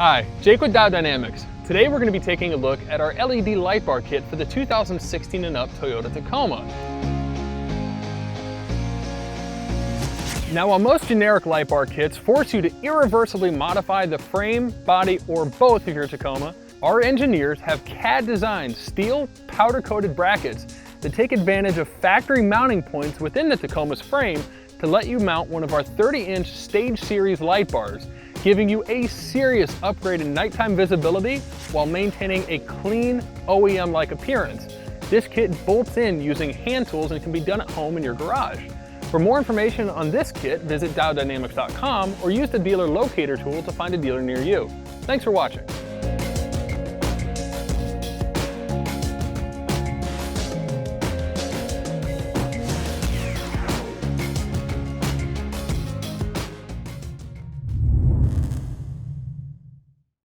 Hi, Jake with Diode. Today we're going to be taking a look at our LED light bar kit for the 2016 and up Toyota Tacoma. Now, while most generic light bar kits force you to irreversibly modify the frame, body, or both of your Tacoma, our engineers have CAD-designed steel powder-coated brackets that take advantage of factory mounting points within the Tacoma's frame to let you mount one of our 30-inch Stage Series light bars, giving you a serious upgrade in nighttime visibility while maintaining a clean OEM-like appearance. This kit bolts in using hand tools and can be done at home in your garage. For more information on this kit, visit diodedynamics.com or use the dealer locator tool to find a dealer near you. Thanks for watching.